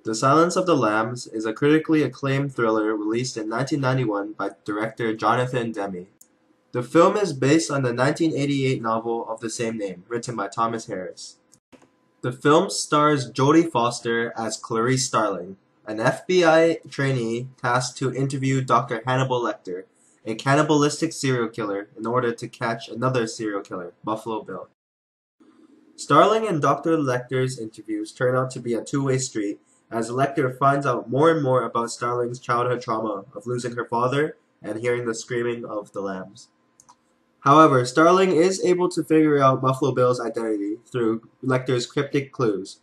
The Silence of the Lambs is a critically acclaimed thriller released in 1991 by director Jonathan Demme. The film is based on the 1988 novel of the same name, written by Thomas Harris. The film stars Jodie Foster as Clarice Starling, an FBI trainee tasked to interview Dr. Hannibal Lecter, a cannibalistic serial killer, in order to catch another serial killer, Buffalo Bill. Starling and Dr. Lecter's interviews turn out to be a two-way street, as Lecter finds out more and more about Starling's childhood trauma of losing her father and hearing the screaming of the lambs. However, Starling is able to figure out Buffalo Bill's identity through Lecter's cryptic clues.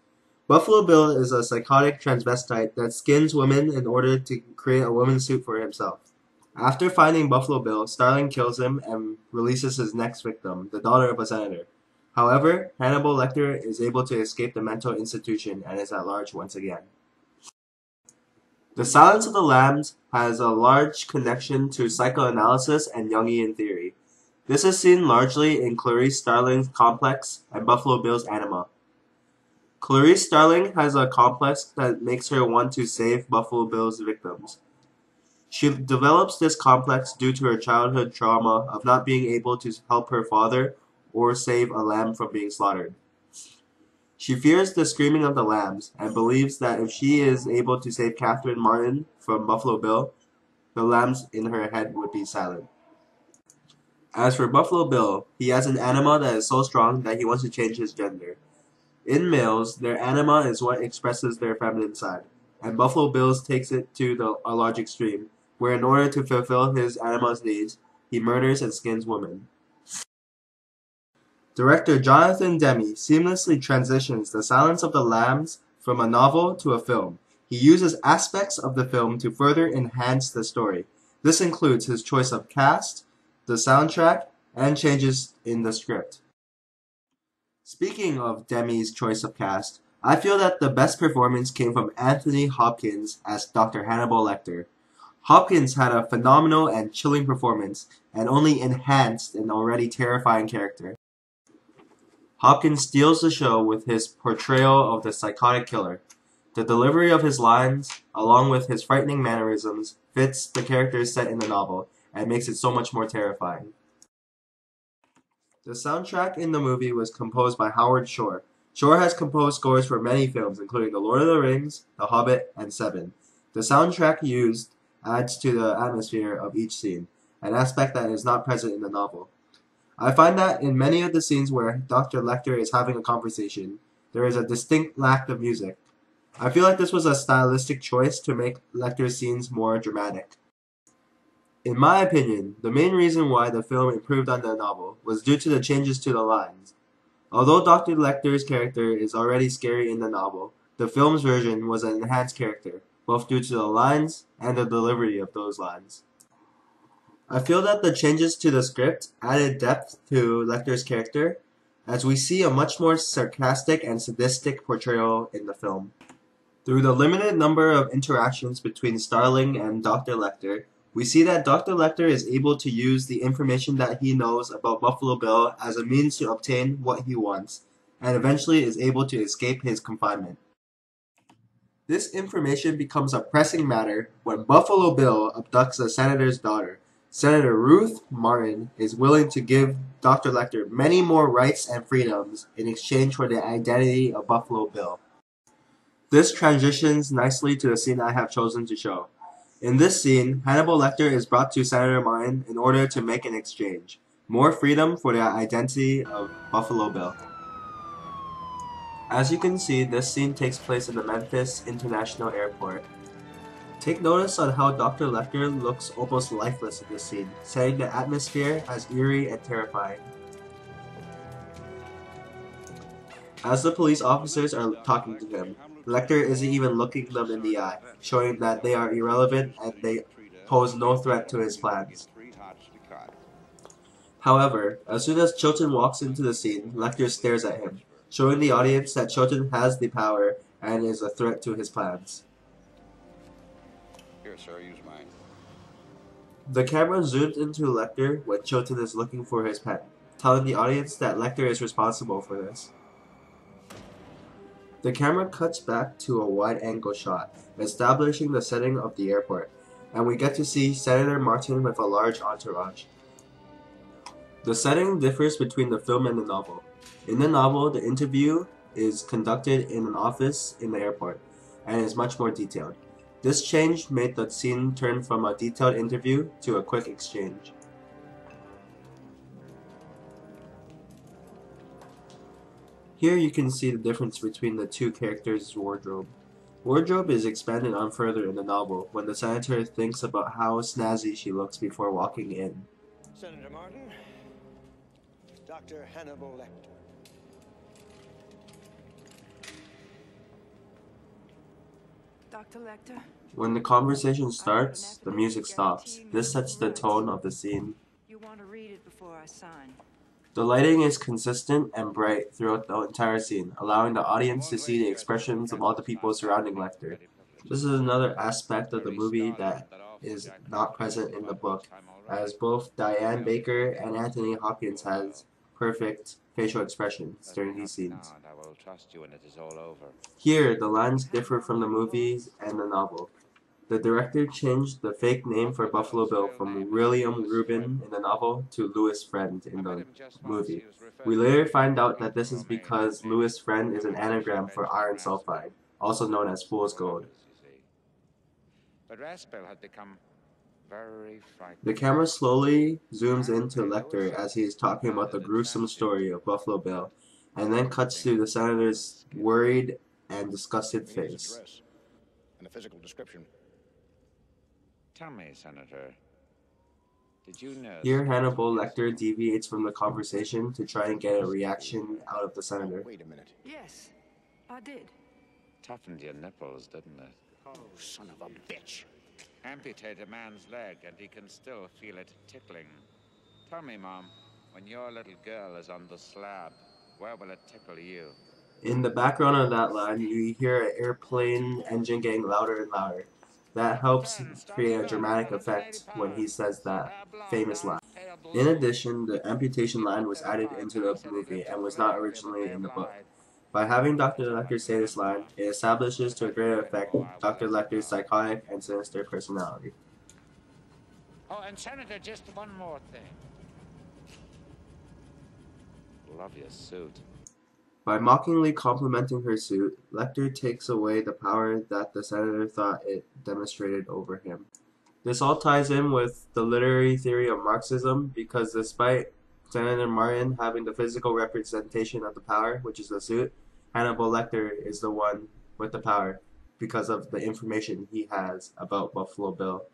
Buffalo Bill is a psychotic transvestite that skins women in order to create a woman's suit for himself. After finding Buffalo Bill, Starling kills him and releases his next victim, the daughter of a senator. However, Hannibal Lecter is able to escape the mental institution and is at large once again. The Silence of the Lambs has a large connection to psychoanalysis and Jungian theory. This is seen largely in Clarice Starling's complex and Buffalo Bill's anima. Clarice Starling has a complex that makes her want to save Buffalo Bill's victims. She develops this complex due to her childhood trauma of not being able to help her father or save a lamb from being slaughtered. She fears the screaming of the lambs and believes that if she is able to save Catherine Martin from Buffalo Bill, the lambs in her head would be silent. As for Buffalo Bill, he has an anima that is so strong that he wants to change his gender. In males, their anima is what expresses their feminine side, and Buffalo Bill takes it to a large extreme, where in order to fulfill his anima's needs, he murders and skins women. Director Jonathan Demme seamlessly transitions The Silence of the Lambs from a novel to a film. He uses aspects of the film to further enhance the story. This includes his choice of cast, the soundtrack, and changes in the script. Speaking of Demme's choice of cast, I feel that the best performance came from Anthony Hopkins as Dr. Hannibal Lecter. Hopkins had a phenomenal and chilling performance, and only enhanced an already terrifying character. Hopkins steals the show with his portrayal of the psychotic killer. The delivery of his lines, along with his frightening mannerisms, fits the characters set in the novel, and makes it so much more terrifying. The soundtrack in the movie was composed by Howard Shore. Shore has composed scores for many films, including The Lord of the Rings, The Hobbit, and Seven. The soundtrack used adds to the atmosphere of each scene, an aspect that is not present in the novel. I find that in many of the scenes where Dr. Lecter is having a conversation, there is a distinct lack of music. I feel like this was a stylistic choice to make Lecter's scenes more dramatic. In my opinion, the main reason why the film improved on the novel was due to the changes to the lines. Although Dr. Lecter's character is already scary in the novel, the film's version was an enhanced character, both due to the lines and the delivery of those lines. I feel that the changes to the script added depth to Lecter's character, as we see a much more sarcastic and sadistic portrayal in the film. Through the limited number of interactions between Starling and Dr. Lecter, we see that Dr. Lecter is able to use the information that he knows about Buffalo Bill as a means to obtain what he wants, and eventually is able to escape his confinement. This information becomes a pressing matter when Buffalo Bill abducts a senator's daughter. Senator Ruth Martin is willing to give Dr. Lecter many more rights and freedoms in exchange for the identity of Buffalo Bill. This transitions nicely to the scene I have chosen to show. In this scene, Hannibal Lecter is brought to Senator Martin in order to make an exchange. More freedom for the identity of Buffalo Bill. As you can see, this scene takes place in the Memphis International Airport. Take notice on how Dr. Lecter looks almost lifeless in this scene, setting the atmosphere as eerie and terrifying. As the police officers are talking to him, Lecter isn't even looking them in the eye, showing that they are irrelevant and they pose no threat to his plans. However, as soon as Chilton walks into the scene, Lecter stares at him, showing the audience that Chilton has the power and is a threat to his plans. Here, sir, use mine. The camera zooms into Lecter when Chilton is looking for his pen, telling the audience that Lecter is responsible for this. The camera cuts back to a wide-angle shot, establishing the setting of the airport, and we get to see Senator Martin with a large entourage. The setting differs between the film and the novel. In the novel, the interview is conducted in an office in the airport, and is much more detailed. This change made the scene turn from a detailed interview to a quick exchange. Here you can see the difference between the two characters' wardrobe. Wardrobe is expanded on further in the novel when the senator thinks about how snazzy she looks before walking in. Senator Martin, Dr. Hannibal Lecter. Dr. Lecter? When the conversation starts, the music stops. This sets the tone of the scene. You want to read it before I sign. The lighting is consistent and bright throughout the entire scene, allowing the audience to see the expressions of all the people surrounding Lecter. This is another aspect of the movie that is not present in the book, as both Diane Baker and Anthony Hopkins has perfect facial expressions during these scenes. Here, the lines differ from the movies and the novel. The director changed the fake name for Buffalo Bill from William Rubin in the novel to Louis Friend in the movie. We later find out that this is because Louis Friend is an anagram for iron sulfide, also known as fool's gold. But Raspel had become very frightened. The camera slowly zooms into Lecter as he is talking about the gruesome story of Buffalo Bill, and then cuts to the senator's worried and disgusted face. And a physical description. Tell me, Senator, did you know... Here Hannibal Lecter deviates from the conversation to try and get a reaction out of the senator. Wait a minute. Yes, I did. Toughened your nipples, didn't it? Oh, son of a bitch. Amputate a man's leg and he can still feel it tickling. Tell me, Mom, when your little girl is on the slab, where will it tickle you? In the background of that line, you hear an airplane engine getting louder and louder. That helps create a dramatic effect when he says that famous line. In addition, the amputation line was added into the movie and was not originally in the book. By having Dr. Lecter say this line, it establishes to a greater effect Dr. Lecter's psychotic and sinister personality. Oh, and Senator, just one more thing. Love your suit. By mockingly complimenting her suit, Lecter takes away the power that the senator thought it demonstrated over him. This all ties in with the literary theory of Marxism, because despite Senator Martin having the physical representation of the power, which is the suit, Hannibal Lecter is the one with the power because of the information he has about Buffalo Bill.